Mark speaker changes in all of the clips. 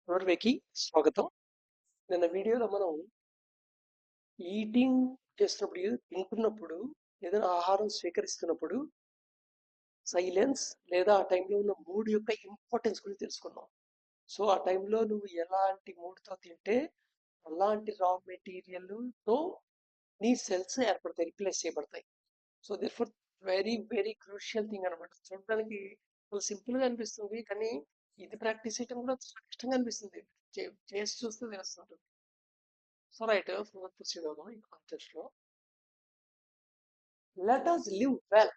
Speaker 1: నోర్వేకి స్వాగతం. నిన్న వీడియోలో మనం ఈటింగ్ చేస్తున్నప్పుడు, తింటున్నప్పుడు, ఏదైనా ఆహారం స్వీకరిస్తున్నప్పుడు సైలెన్స్ లేదా ఆ టైంలో ఉన్న మూడ్ యొక్క ఇంపార్టెన్స్ గురించి తెలుసుకున్నాం. సో ఆ టైంలో నువ్వు ఎలాంటి మూడ్తో తింటే అలాంటి రా మెటీరియల్తో నీ సెల్స్ ఏర్పడతాయి, రిప్లేస్ చేయబడతాయి. So దిర్ for very very crucial thing అనమాట. చూడడానికి సింపుల్గా అనిపిస్తుంది, కానీ ఇది ప్రాక్టీస్ చేయడం కూడా చాలా కష్టంగా అనిపిస్తుంది. చేసి చూస్తే తెలుస్తుంటుంది. So right, proceed on in context law. Let us live well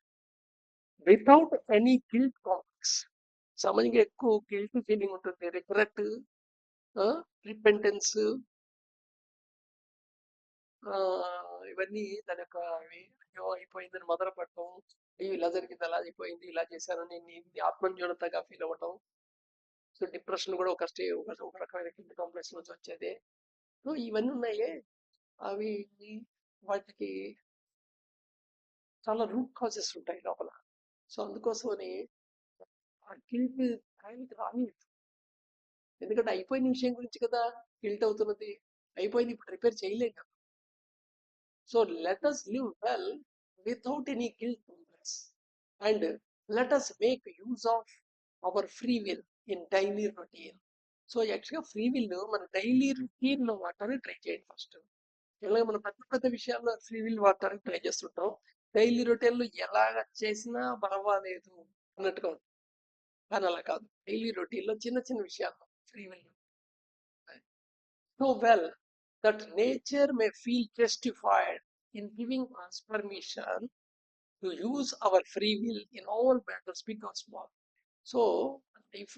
Speaker 1: without any guilt complex. సామాన్యంగా ఎక్కువ గిల్ట్ ఫీలింగ్ ఉంటుంది, రిగ్రెట్, రిపెంటెన్స్, ఇవన్నీ దాని యొక్క అయ్యో అయిపోయిందని మొదలుపడటం, అయ్యో ఇలా జరిగింది, అలా అయిపోయింది, ఇలా చేశానని ఆత్మన్యూనతగా ఫీల్ అవ్వటం. సో డిప్రెషన్ కూడా ఒక రకమైన గిల్ట్ కాంప్లెక్స్ నుంచి వచ్చేది. సో ఇవన్నీ ఉన్నాయే, అవి వాటికి చాలా రూట్ కాజెస్ ఉంటాయి లోపల. సో అందుకోసమని ఆ గిల్ట్ టైంకి రాని, ఎందుకంటే అయిపోయిన విషయం గురించి కదా గిల్ట్ అవుతున్నది. అయిపోయింది, ఇప్పుడు రిపేర్ చేయలేం కదా. So let us live well without any guilt complex and let us make use of our free will in daily routine. So యాక్చువల్గా ఫ్రీ విల్ మన డైలీ రొటీన్లో వాడటానికి ట్రై చేయండి ఫస్ట్. ఇలా మనం పెద్ద పెద్ద విషయాల్లో ఫ్రీ విల్ వాడటానికి ట్రై చేస్తుంటాం, డైలీ రొటీన్లో ఎలాగ చేసినా పర్వాలేదు అన్నట్టుగా ఉంటుంది. కానీ అలా కాదు, డైలీ రొటీన్లో చిన్న చిన్న విషయాల్లో free will so well that nature may feel justified in giving us permission to use our free will in all matters, big or small. So if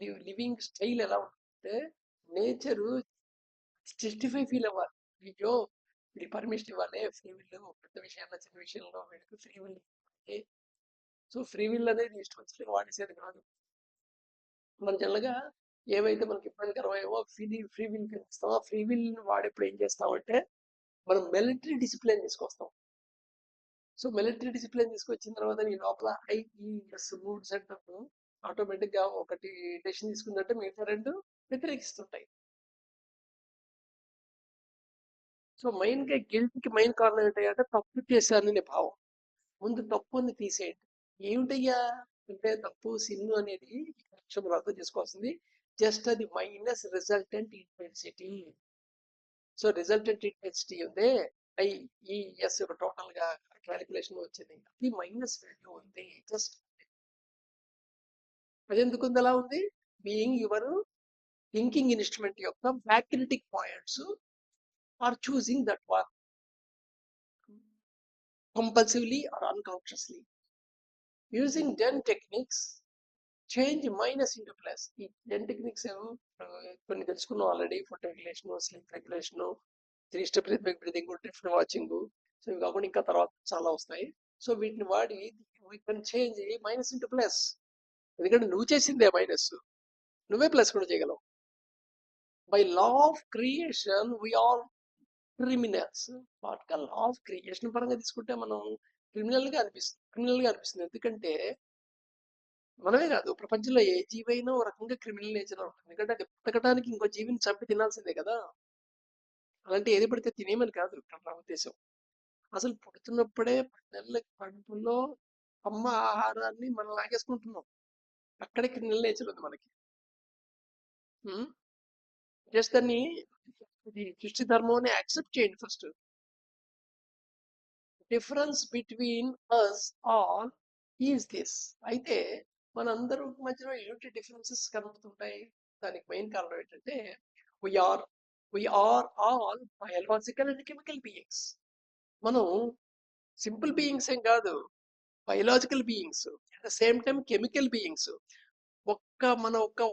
Speaker 1: the living style ఎలా ఉంటే నేచర్ జస్టిఫై ఫీల్ అవ్వాలి. అయ్యో వీడికి permission ఇవ్వాలి, free will పెద్ద విషయాల్లో చిన్న విషయంలో వీడికి free will. So free will అనేది ఇష్టం వచ్చిన వాడేసేది కాదు. మన జనరల్గా ఏవైతే మనకి ఇబ్బందికరమేమో ఫ్రీ విల్ ఇస్తాం, ఆ ఫ్రీ విల్ వాడేప్పుడు ఏం చేస్తామంటే మనం మిలిటరీ డిసిప్లిన్ తీసుకొస్తాం. సో మిలిటరీ డిసిప్లిన్ తీసుకొచ్చిన తర్వాత నీ లోపల మూడ్ సెట్ అప్పుడు ఆటోమేటిక్గా ఒకటి డెసిషన్ తీసుకుందంటే మిగతా రెండు వ్యతిరేకిస్తుంటాయి. సో మెయిన్గా గిల్ట్కి మెయిన్ కారణం ఏంటంటే తప్పు చేశాననే భావం. ముందు తప్పుని తీసేయండి. ఏమిటయ్యా అంటే తప్పు సిన్ను అనేది అక్షరం అర్థం చేసుకోవాల్సింది జస్ట్ అది minus resultant intensity. So resultant intensity ఉంది, ఎస్ టోటల్ గా క్యాలిక్యులేషన్ వచ్చింది, అది మైనస్ వాల్యూ ఉంది. జస్ట్ అది ఎందుకు ఉంది అలా ఉంది? బీయింగ్ యువర్ థింకింగ్ ఇన్స్ట్రుమెంట్ యొక్క magnetic points are choosing that one compulsively or unconsciously. Using ten techniques change minus into plus. ఈ డెన్ టెక్నిక్స్ కొన్ని తెలుసుకున్నాం already, food regulation, sleep regulation, 3 step breathing, drift watching. So ఇవి కాకుండా ఇంకా తర్వాత చాలా వస్తాయి. సో వీటిని వాడి we can change minus into plus. ఎందుకంటే నువ్వు చేసిందే మైనస్, నువ్వే ప్లస్ కూడా చేయగలవు. By law of creation we are criminals. వాటిగా law of creation పరంగా తీసుకుంటే మనం క్రిమినల్ గా అనిపిస్తుంది. ఎందుకంటే మనమే కాదు, ప్రపంచంలో ఏ జీవైనా ఒక రకంగా క్రిమినల్ నేచర్ ఉంటుంది. ఎందుకంటే అది పుట్టకడానికి ఇంకో జీవిని చంపి తినాల్సిందే కదా. అలాంటి ఏది పడితే తినేమని కాదు ఇక్కడ నా ఉద్దేశం. అసలు పుడుతున్నప్పుడే 10 నెలల కడుపులో అమ్మ ఆహారాన్ని మనం లాగేసుకుంటున్నాం. అక్కడే క్రిమినల్ నేచర్ ఉంది మనకి. జస్ట్ దాన్ని సృష్టి ధర్మం యాక్సెప్ట్ చేయండి first. Difference between us all is this. అయితే మనందరూ మధ్యలో ఏంటి డిఫరెన్సెస్ కనబడుతుంటాయి? దానికి మెయిన్ కారణం ఏంటంటే we're we're all biological and chemical beings. మనం సింపుల్ బీయింగ్స్ ఏం కాదు, biological beings at the same time chemical beings.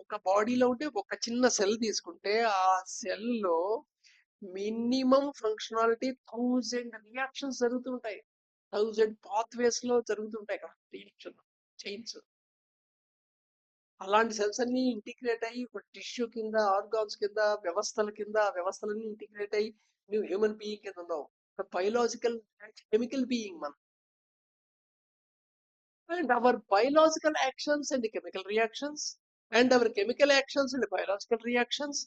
Speaker 1: ఒక బాడీలో ఉంటే ఒక చిన్న సెల్ తీసుకుంటే ఆ సెల్లో మినిమం ఫంక్షనాలిటీ 1000 రియాక్షన్స్ జరుగుతుంటాయి, 1000 పాత్వేస్ లో జరుగుతుంటాయి కదా రియాక్షన్ చైన్స్. అలాంటి సెల్స్ అన్ని ఇంటిగ్రేట్ అయ్యి ఒక టిష్యూ కింద, ఆర్గాన్స్ కింద, వ్యవస్థలన్నీ ఇంటిగ్రేట్ అయ్యి నువ్వు హ్యూమన్ బీయింగ్ కింద ఉన్నావు. బయోలాజికల్ అండ్ కెమికల్ బీయింగ్ మనం. And our biological actions and chemical reactions and hour chemical actions and biological reactions.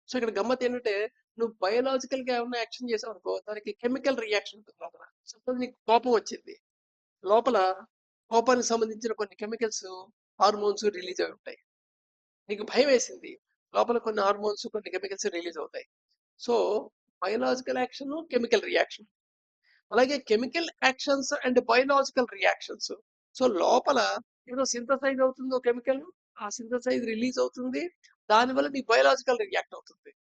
Speaker 1: So ఇక్కడ గమ్మత్ ఏంటంటే నువ్వు బయోలాజికల్ గా ఏమైనా యాక్షన్ చేసావు అనుకో, దానికి కెమికల్ రియాక్షన్ ఉంటుంది లోపల. సపోజ్ నీకు కోపం వచ్చింది, లోపల కోపానికి సంబంధించిన కొన్ని కెమికల్స్, హార్మోన్స్ రిలీజ్ అయి ఉంటాయి. నీకు భయం వేసింది, లోపల కొన్ని హార్మోన్స్ కొన్ని కెమికల్స్ రిలీజ్ అవుతాయి. So biological action, chemical reaction. అలాగే chemical actions and biological reactions. So లోపల ఏదో సింథసైజ్ అవుతుందో కెమికల్, ఆ సింథసైజ్ రిలీజ్ అవుతుంది, దానివల్ల నీ బయోలాజికల్ రియాక్ట్ అవుతుంది.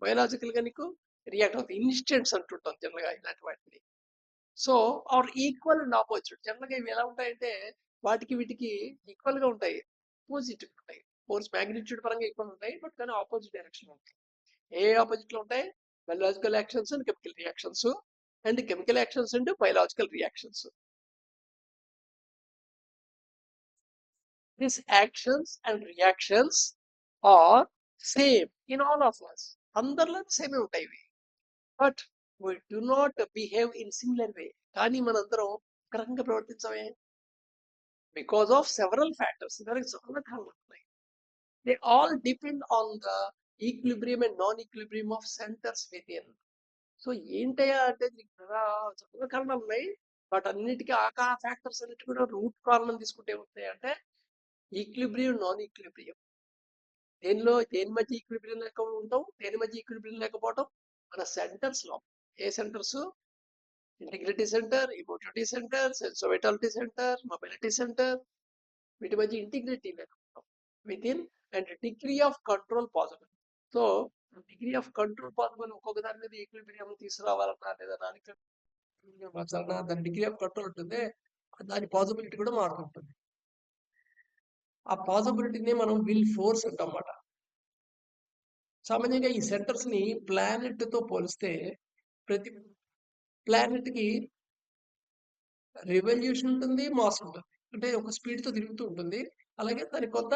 Speaker 1: బయోలాజికల్ గా నీకు రియాక్ట్ అవుతుంది. ఇన్స్టెంట్స్ అంటుంటాం జనరల్ గా ఇలాంటి వాటిని. So are equal and opposite. General గా ఇవి ఎలా ఉంటాయంటే వాటికి వీటికి ఈక్వల్ గా ఉంటాయి, ఆపోజిట్ ఉంటాయి. ఫోర్స్ మ్యాగ్నిట్యూడ్ పరంగా ఈక్వల్ ఉంటాయి, బట్ కానీ ఆపోజిట్ డైరెక్షన్ ఉంటాయి. ఏ ఆపోజిట్ లో ఉంటాయి? Biological actions and chemical reactions, and chemical actions and biological reactions. These actions and reactions are same in all of us. అందరిలో సేమ్ ఉంటాయి ఇవి. But we do not behave in similar way. కానీ మనందరం ఒక రకంగా ప్రవర్తించమే, because of several factors. దానికి చాలా కారణాలు ఉన్నాయి. They all depend on the equilibrium and non equilibrium of centres with in. So ఏంటయ్యా అంటే దీనికి చాలా కారణాలు ఉన్నాయి, బట్ అన్నిటికీ ఆ ఫ్యాక్టర్స్ అన్నిటి కూడా రూట్ కారణం తీసుకుంటే ఏమవుతాయి అంటే ఈక్విలిబ్రియం, నాన్ ఈక్విలిబ్రియం. దేని మధ్య ఈక్విలిబ్రియం లేక ఉంటాం, దేని మధ్య ఈక్విలిబ్రియం లేకపోవడం మన సెంటర్స్ లో. ఏ centres? Integrity centre, emotivity centre, sensovitality centre, mobility centre. వీటి మధ్య ఇంటిగ్రిటీ లేకపోవడం with in and degree of control possible. So degree of control possible. ఒక్కొక్క దాని మీద ఈక్విలిబ్రియం తీసుకురావాలన్నా లేదా దానికి దాని డిగ్రీ ఆఫ్ కంట్రోల్ ఉంటుంది, దాని పాసిబిలిటీ కూడా మారుతుంటుంది. ఆ పాసిబిలిటీని మనం విల్ ఫోర్స్ అంటామన్నమాట. సామాన్యంగా ఈ సెంటర్స్ ని ప్లానెట్ తో పోలిస్తే ప్రతి ప్లానెట్ కి రివల్యూషన్ ఉంటుంది, మాస్ ఉంటుంది. అంటే ఒక స్పీడ్ తో తిరుగుతూ ఉంటుంది, అలాగే దానికి కొంత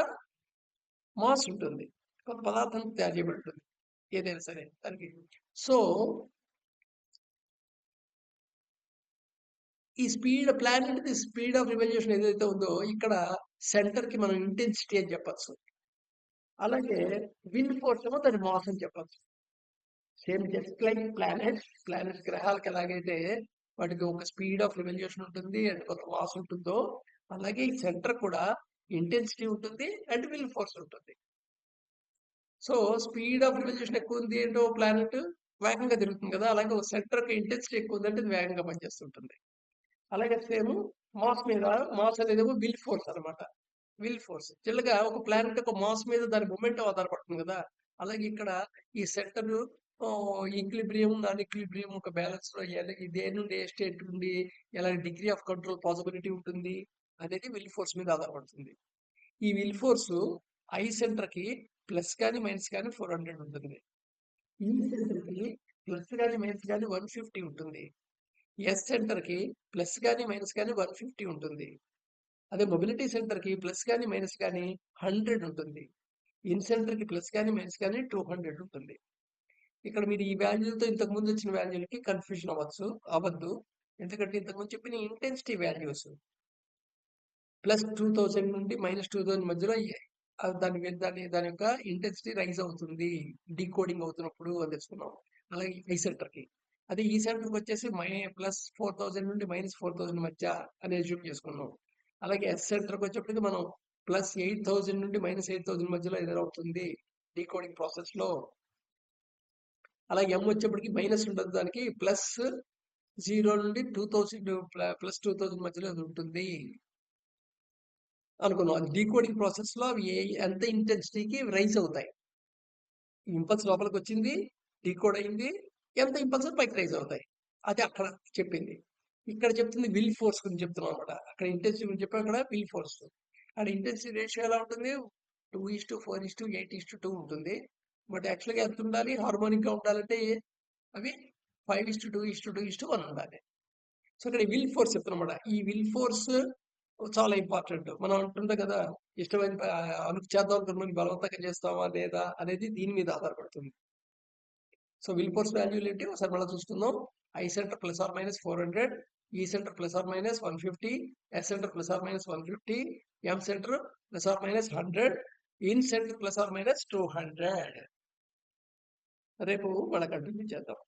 Speaker 1: మాస్ ఉంటుంది, కొంత పదార్థం తయారు చేయబడుతుంది ఏదైనా సరే దానికి. సో ఈ speed planet the speed of revolution ఏదైతే ఉందో ఇక్కడ సెంటర్ కి మనం ఇంటెన్సిటీ అని చెప్పచ్చు. అలాగే విల్ ఫోర్స్ ఏమో దాని మాస్ అని చెప్పచ్చు. సేమ్ జస్ట్ లైక్ ప్లానెట్స్ గ్రహాలకు ఎలాగైతే వాటికి ఒక స్పీడ్ ఆఫ్ రివల్యూషన్ ఉంటుంది అండ్ కొంత మాస్ ఉంటుందో, అలాగే ఈ సెంటర్ కూడా ఇంటెన్సిటీ ఉంటుంది అండ్ విల్ ఫోర్స్ ఉంటుంది. సో స్పీడ్ ఆఫ్ రివల్యూషన్ ఎక్కువ ఉంది ఏంటో ప్లానెట్ వేగంగా తిరుగుతుంది కదా, అలాగే ఒక సెంటర్ కి ఇంటెన్సిటీ ఎక్కువ ఉందంటే ఇది వేగంగా పనిచేస్తుంటుంది. అలాగే సేమ్ మాస్ మీద, మాస్ అనేది విల్ ఫోర్స్ అనమాట. విల్ ఫోర్స్ చిల్లగా ఒక ప్లానెట్ ఒక మాస్ మీద దాని మూమెంట్ ఆధారపడుతుంది కదా, అలాగే ఇక్కడ ఈ సెంటర్ ఈక్విలిబ్రియం, నాన్ ఈక్విలిబ్రియం ఒక బ్యాలెన్స్ లో ఇదే నుండి ఏ స్టేట్ నుండి ఎలా డిగ్రీ ఆఫ్ కంట్రోల్ పాసిబిలిటీ ఉంటుంది అనేది విల్ ఫోర్స్ మీద ఆధారపడుతుంది. ఈ విల్ ఫోర్స్ ఐ సెంటర్ కి ప్లస్ కానీ మైనస్ కానీ 400 ఉంటుంది, ఈ సెంటర్ కి ప్లస్ కానీ మైనస్ కానీ 150 ఉంటుంది, ఎస్ సెంటర్ కి ప్లస్ కానీ మైనస్ కానీ 150 ఉంటుంది. అదే మొబిలిటీ సెంటర్ కి ప్లస్ కానీ మైనస్ కానీ 100 ఉంటుంది, ఇన్ సెంటర్ కి ప్లస్ కానీ మైనస్ కానీ 200 ఉంటుంది. ఇక్కడ మీరు ఈ వాల్యూతో ఇంతకు ముందు వచ్చిన వాల్యూలకి కన్ఫ్యూజన్ అవ్వద్దు, ఎందుకంటే ఇంతకుముందు చెప్పిన ఇంటెన్సిటీ వాల్యూస్ ప్లస్ 2000 నుండి మైనస్ 2000 మధ్యలో దాని యొక్క ఇంటెన్సిటీ రైజ్ అవుతుంది డీకోడింగ్ అవుతున్నప్పుడు అని తెలుసుకున్నాం. అలాగే ఈ సెంటర్ కి, అదే ఈ సెంటర్కి వచ్చేసి ప్లస్ 4000 నుండి మైనస్ 4000 మధ్య అని అజ్యూమ్ చేసుకున్నాం. అలాగే ఎస్ సెంటర్కి వచ్చేప్పటికి మనం ప్లస్ 8000 నుండి మైనస్ 8000 మధ్యలో ఎదురవుతుంది డీకోడింగ్ ప్రాసెస్ లో. అలాగే ఎం వచ్చేప్పటికి మైనస్ ఉంటుంది, దానికి ప్లస్ 0 నుండి 2000 ప్లస్ 2000 మధ్యలో ఉంటుంది అనుకున్నాం. అది డీకోడింగ్ ప్రాసెస్ లో అవి ఎంత ఇంటెన్సిటీకి రైజ్ అవుతాయి. ఇంపల్స్ లోపలికి వచ్చింది, డీకోడ్ అయింది, ఎంత ఇంపల్స్ పైకి రైజ్ అవుతాయి, అది అక్కడ చెప్పింది. ఇక్కడ చెప్తుంది విల్ ఫోర్స్ గురించి చెప్తున్నాం అనమాట. అక్కడ ఇంటెన్సిటీ గురించి చెప్పాం, అక్కడ విల్ ఫోర్స్. అక్కడ ఇంటెన్సిటీ రేషియో ఎలా ఉంటుంది? 2:4:8:2 ఉంటుంది. బట్ యాక్చువల్గా ఎంత ఉండాలి? హార్మోనిక్ గా ఉండాలంటే అవి 5:2:2:1 ఉండాలి. సో ఇక్కడ విల్ ఫోర్స్ చెప్తున్నమాట. ఈ విల్ ఫోర్స్ చాలా ఇంపార్టెంట్. మనం అంటుంటాం కదా, ఇష్టమైన అనుకు చేద్దాం అనుకున్న బలవంతంగా చేస్తామా లేదా అనేది దీని మీద ఆధారపడుతుంది. సో విల్ ఫోర్స్ వాల్యూలు ఏంటి ఒకసారి మళ్ళీ చూసుకుందాం. I centre plus or minus 400, E centre plus or minus 150, S centre plus or minus 150, M centre plus or minus 100, N centre plus or minus 200. రేపు వాళ్ళ కంటిన్యూ చేద్దాం.